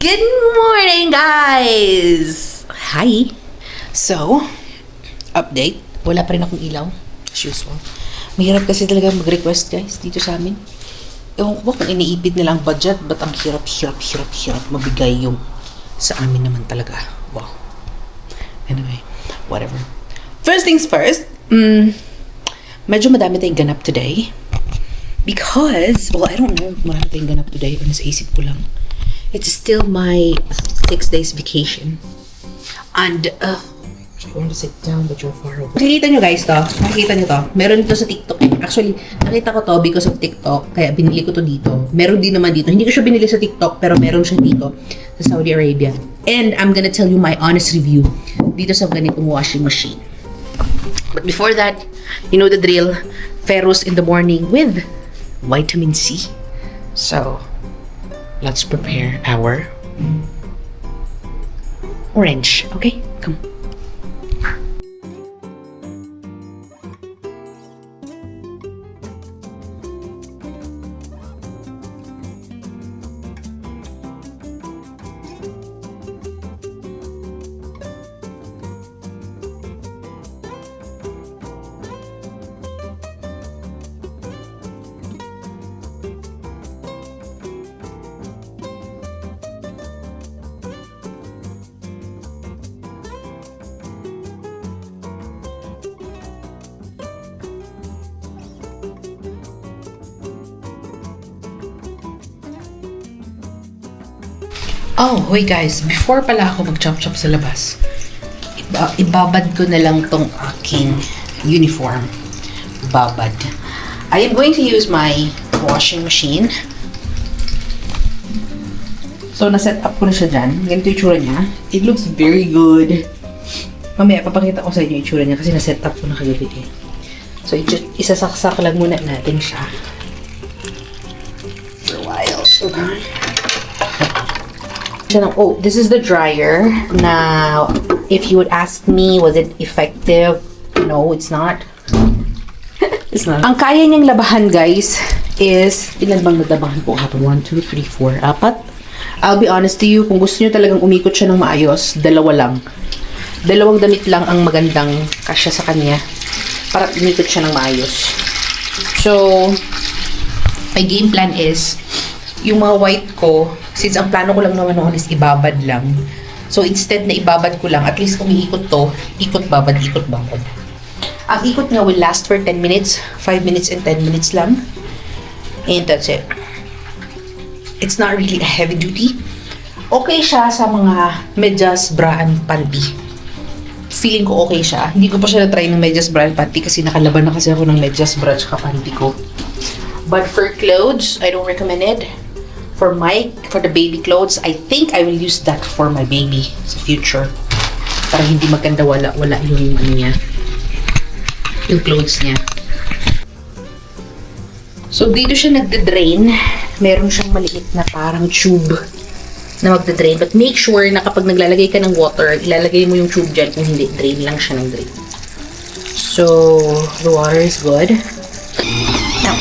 Good morning, guys! Hi! So, update. Wala pa rin akong ilaw. As usual. Mahirap kasi talaga mag-request, guys, dito sa amin. Ewan ko ba kung iniipid nila ang budget, but ang hirap mabigay yung sa amin naman talaga. Wow. Anyway, whatever. First things first, medyo madami tayong ganap today. Because, well, I don't know kung marami tayong ganap today o nasa isip ko lang. It's still my 6 days vacation. And, I want to sit down but you're far away. Nakikita nyo guys to? Nakikita nyo to? Meron dito sa TikTok eh. Actually, nakita ko to because of TikTok. Kaya binili ko to dito. Meron din naman dito. Hindi ko siya binili sa TikTok pero meron siya dito sa Saudi Arabia. And I'm gonna tell you my honest review dito sa ganitong washing machine. But before that, you know the drill. Ferrous in the morning with vitamin C. So, let's prepare our orange. Okay? Come. Oh, wait guys, before pala ako mag-chop-chop sa labas, ibabad ko na lang tong aking uniform. Babad. I am going to use my washing machine. So, na-set up ko na siya dyan. Ganito yung tsura niya. It looks very good. Mamaya, papakita ko sa inyo yung tsura niya kasi na-set up ko na kagabi eh. So, isasaksak lang muna natin siya. For a while. Okay. Oh, this is the dryer. Now, if you would ask me, was it effective? No, it's not. It's not. Ang kaya niyang labahan, guys, is, ilan bang naglabahan po hapon? 1, 2, 3, 4, 4. I'll be honest to you, kung gusto niyo talagang umikot siya ng maayos, dalawa lang. Dalawang damit lang ang magandang kasya sa kanya para umikot siya ng maayos. So, my game plan is, yung mga white ko, since ang plano ko lang naman noon is ibabad lang. So, instead na ibabad ko lang, at least kung iikot to, ikot-babad, ikot-babad. Ang ikot nga will last for 10 minutes, 5 minutes and 10 minutes lang. And that's it. It's not really a heavy duty. Okay siya sa mga medyas, bra, and panty. Feeling ko okay siya. Hindi ko pa siya na-try ng medyas, bra, and panty kasi nakalaban na kasi ako ng medyas, bra, at panty ko. But for clothes, I don't recommend it. For the baby clothes, I think I will use that for my baby sa future. Para hindi maganda wala yung niya. Yung clothes niya. So, dito siya nagde-drain. Meron siyang maliit na parang tube na magde-drain. But make sure na kapag naglalagay ka ng water, ilalagay mo yung tube dyan. Kung hindi, drain lang siya ng drain. So, the water is good. Now,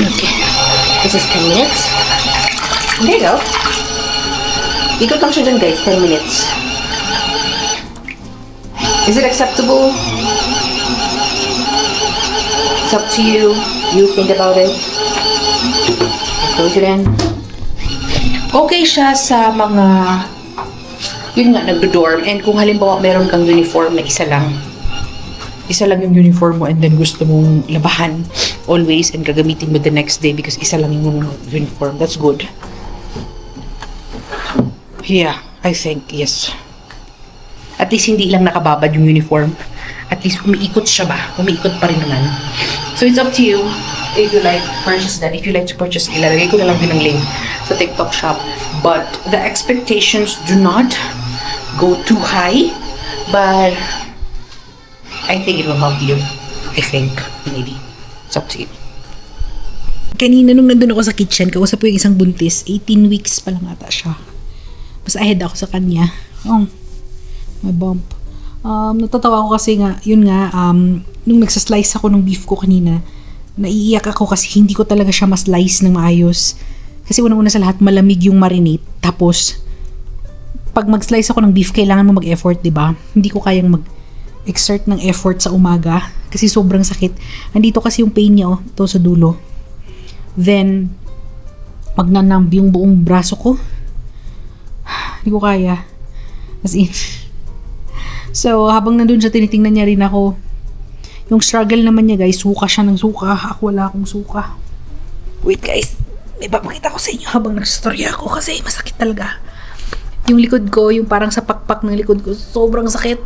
okay. This is 10 minutes. There you go. Ikot lang siya dyan, guys. 10 minutes. Is it acceptable? It's up to you. You think about it. Close it in. Okay siya sa mga yun nga, nagdo-dorm. And kung halimbawa meron kang uniform na isa lang yung uniform mo and then gusto mong labahan always and gagamitin mo the next day because isa lang yung uniform. That's good. Yeah, I think, yes. At least hindi lang nakababad yung uniform. At least umiikot siya ba? Umiikot pa rin naman. So it's up to you if you like purchase that. If you like to purchase, ilalagay ko na lang din ang link sa TikTok shop. But the expectations do not go too high. But I think it will help you. I think, maybe. It's up to you. Kanina nung nandun ako sa kitchen, kausap ko yung isang buntis. 18 weeks pa lang ata siya. Mas ahead ako sa kanya. Oh, may bump. Natatawa ako kasi nga, yun nga, nung nagsaslice ako ng beef ko kanina, naiiyak ako kasi hindi ko talaga siya mas-slice ng maayos. Kasi unang-una sa lahat, malamig yung marinate. Tapos, pag mag-slice ako ng beef, kailangan mo mag-effort, di ba? Hindi ko kayang mag-exert ng effort sa umaga kasi sobrang sakit. Andito kasi yung pain niya, to sa dulo. Then, magnanamb yung buong braso ko. Hindi ko kaya. As in. So, habang nandun siya, tinitingnan niya rin ako. Yung struggle naman niya, guys, suka siya ng suka. Ako wala akong suka. Wait, guys. May papakita ko sa inyo habang nagsistorya ako kasi masakit talaga. Yung likod ko, yung parang sa pakpak ng likod ko, sobrang sakit.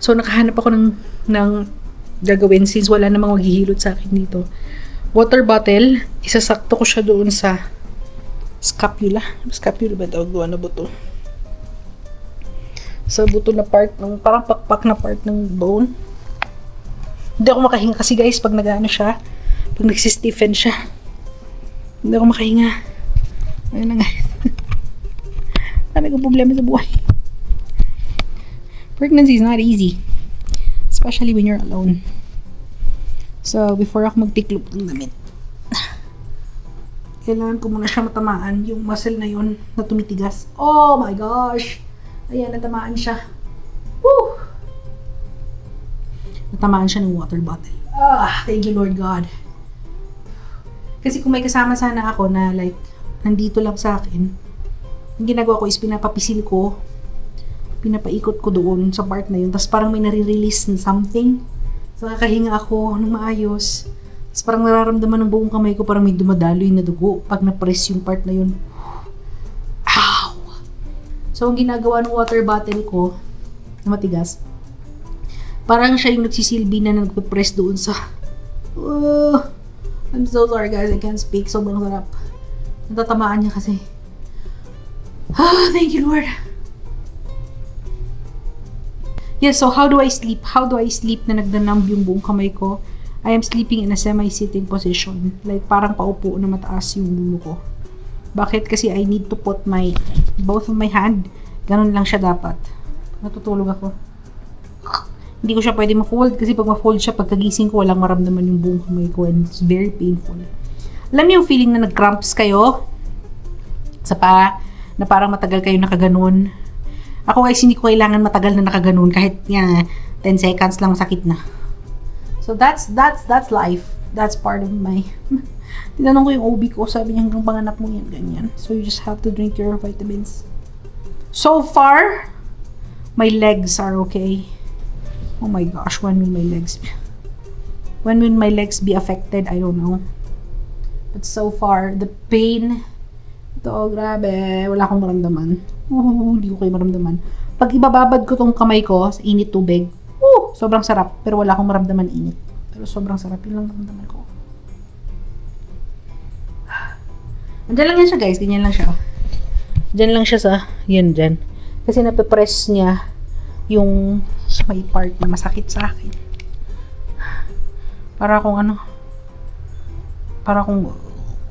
So, nakahanap ako ng gagawin since wala namang maghihilot sa akin dito. Water bottle, isasakto ko siya doon sa scapula. Scapula ba tawag doon na buto? Sa buto na part, ng parang pakpak na part ng bone. Hindi ako makahinga kasi guys, pag nag-ano siya, pag nagsistephen siya, hindi ako makahinga. Ayun na guys. Dami kong problema sa buhay. Pregnancy is not easy. Especially when you're alone. So, before ako magtiklop ng damit, kailangan ko muna siya matamaan yung muscle na yun na tumitigas. Oh my gosh! Ayan, natamaan siya. Woo! Natamaan siya ng water bottle. Thank you Lord God. Kasi kung may kasama sana ako na like, nandito lang sa akin, yung ginagawa ko is pinapapisil ko, pinapaikot ko doon sa part na yun, tapos parang may nare-release ng something. So, kakahinga ako ng maayos. Tapos parang nararamdaman ng buong kamay ko, parang may dumadaloy na dugo pag na-press yung part na yun. Ow! So, ang ginagawa ng water bottle ko, na matigas, parang siya yung nagsisilbi na nagpe-press doon sa... I'm so sorry guys, I can't speak. Sobrang sarap. Natatamaan niya kasi. Thank you Lord. Yes, so how do I sleep? How do I sleep na nagdanamb yung buong kamay ko? I am sleeping in a semi-sitting position. Like parang paupo na mataas yung ulo ko. Bakit? Kasi I need to put both of my hand. Ganun lang siya dapat. Natutulog ako. Hindi ko siya pwede ma-fold kasi pag ma-fold siya, pagkagising ko, walang maramdaman yung buong kamay ko and it's very painful. Alam niyo yung feeling na nag-cramps kayo? Sa paa? Na parang matagal kayo nakaganon. Ako guys, hindi ko kailangan matagal na nakaganon kahit 10 seconds lang sakit na. So that's life. That's part of my... Tinanong ko yung OB ko, sabi niya hanggang panganak mo yan, ganyan. So you just have to drink your vitamins. So far, my legs are okay. Oh my gosh, when will my legs be affected? I don't know. But so far, the pain... Ito, grabe. Wala akong maramdaman. Hindi ko kayo maramdaman. Pag ibababad ko tong kamay ko sa init tubig, sobrang sarap. Pero wala akong maramdaman init. Pero sobrang sarap. Yun lang maramdaman ko. Andiyan lang yan siya guys. Ganyan lang siya. Diyan lang siya sa, yun dyan. Kasi napipress niya yung may part na masakit sa akin. Para akong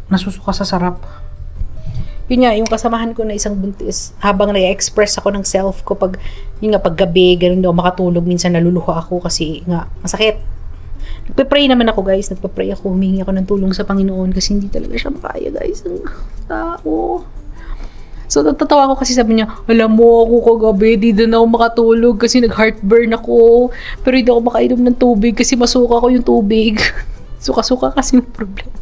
nasusuka sa sarap. Yun nga, yung kasamahan ko na isang buntis, habang na-express ako ng self ko pag gabi, ganun daw makatulog, minsan naluluha ako kasi nga, masakit. Nagpe-pray naman ako guys, nagpe-pray ako, humingi ako ng tulong sa Panginoon kasi hindi talaga siya makaya guys, ang tao. So, natatawa ko kasi sabi niya, alam mo ako kagabi, di na ako makatulog kasi nag-heartburn ako, pero hindi ako makainom ng tubig kasi masuka ko yung tubig. Suka-suka kasi yung problema.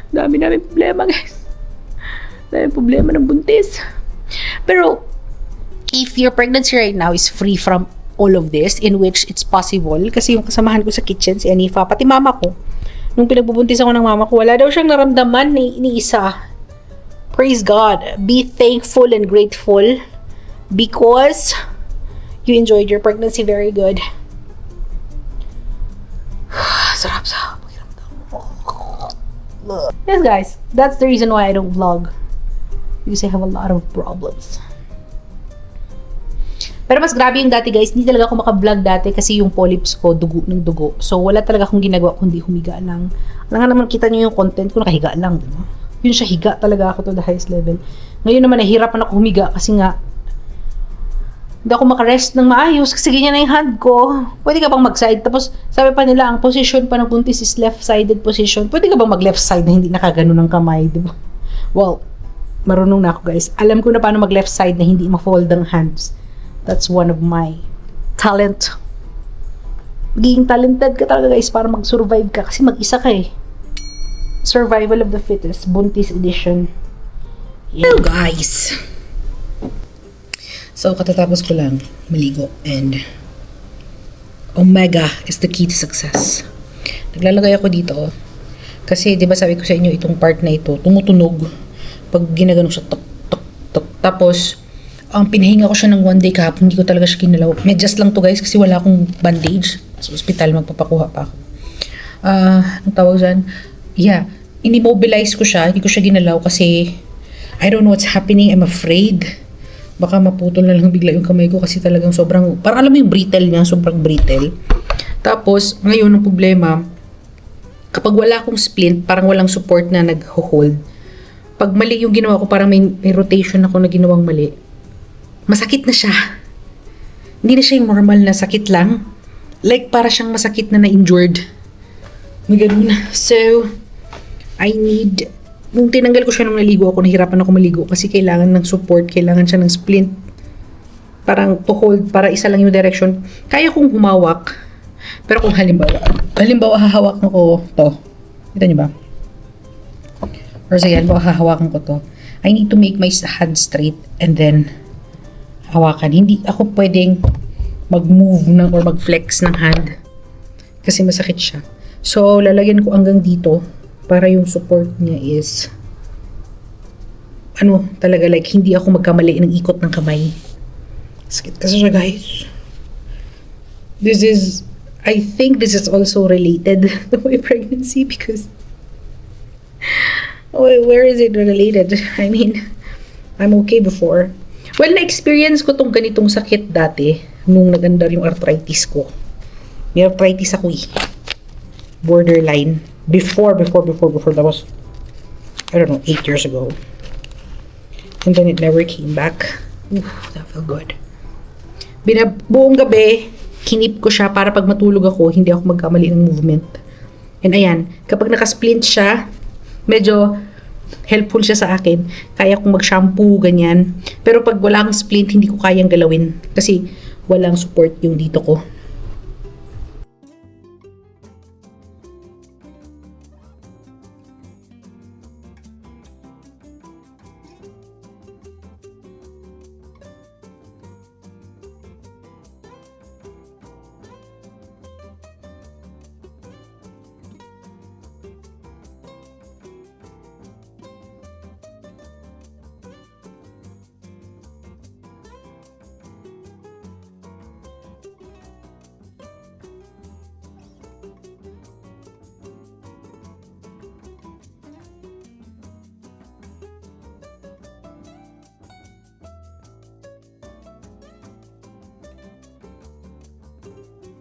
Dami namin problema guys. Dami problema ng buntis. Pero if your pregnancy right now is free from all of this, in which it's possible, kasi yung kasamahan ko sa kitchen, si Anifa, pati mama ko, nung pinagbubuntis ako ng mama ko, wala daw siyang naramdaman ni isa. Praise God. Be thankful and grateful because you enjoyed your pregnancy very good. Sarap sa yes guys, that's the reason why I don't vlog, because I have a lot of problems. Pero mas grabe yung dati guys, hindi talaga ako maka-vlog dati kasi yung polyps ko dugo ng dugo, so wala talaga akong ginagawa kundi humiga lang. Alam nga naman, kita niyo yung content ko, nakahiga lang, diba? Yun siya, higa talaga ako to the highest level. Ngayon naman nahihirapan ako humiga kasi nga hindi ako makarest ng maayos kasi ganyan na yung hand ko. Pwede ka bang mag-side? Tapos sabi pa nila, ang position pa ng buntis is left-sided position. Pwede ka bang mag-left side na hindi nakaganon ng kamay, di ba? Well, Marunong na ako, guys. Alam ko na paano mag left side na hindi ma-fold ang hands. That's one of my talent. Magiging talented ka talaga, guys, para mag-survive ka. Kasi mag-isa ka eh. Survival of the fittest. Buntis edition. Hello guys! So, katatapos ko lang maligo and Omega is the key to success. Naglalagay ako dito kasi di ba sabi ko sa inyo itong part na ito tumutunog pag ginagano siya tok tok tok. Tapos ang pinahinga ko siya ng 1 day kahapon, hindi ko talaga siya kinalaw. Medyas lang to guys kasi wala akong bandage. Sa ospital magpapakuha pa ako. Ang tawag dyan? Yeah, inimobilize ko siya, hindi ko siya ginalaw kasi I don't know what's happening. I'm afraid baka maputol na lang bigla yung kamay ko kasi talagang sobrang, parang alam mo yung brittle niya, sobrang brittle. Tapos, ngayon ang problema, kapag wala akong splint, parang walang support na nag-hold. Pag mali yung ginawa ko, parang may rotation ako na ginawang mali. Masakit na siya. Hindi na siya yung normal na sakit lang. Like, para siyang masakit na na-injured. May ganun. So, I need nung tinanggal ko siya nung naligo ako, nahirapan ako maligo kasi kailangan ng support, kailangan siya ng splint. Parang to hold, para isa lang yung direction. Kaya kong humawak. Pero kung halimbawa hahawak ko to. Kita niyo ba? Or sige, halimbawa hahawakan ko to. I need to make my hand straight and then hawakan. Hindi ako pwedeng mag-move ng or mag-flex ng hand kasi masakit siya. So, lalagyan ko hanggang dito para yung support niya is talaga like hindi ako magkamali ng ikot ng kamay. Sakit kasi siya guys. I think this is also related to my pregnancy because where is it related? I mean, I'm okay before. Well, na-experience ko tong ganitong sakit dati nung nagandar yung arthritis ko. May arthritis ako eh. Borderline. Before. That was, I don't know, 8 years ago. And then it never came back. Oof, that felt good. Buong gabi, kinip ko siya para pag matulog ako, hindi ako magkamali ng movement. And ayan, kapag nakasplint siya, medyo helpful siya sa akin. Kaya kong mag-shampoo, ganyan. Pero pag wala akong splint, hindi ko kayang galawin. Kasi walang support yung dito ko.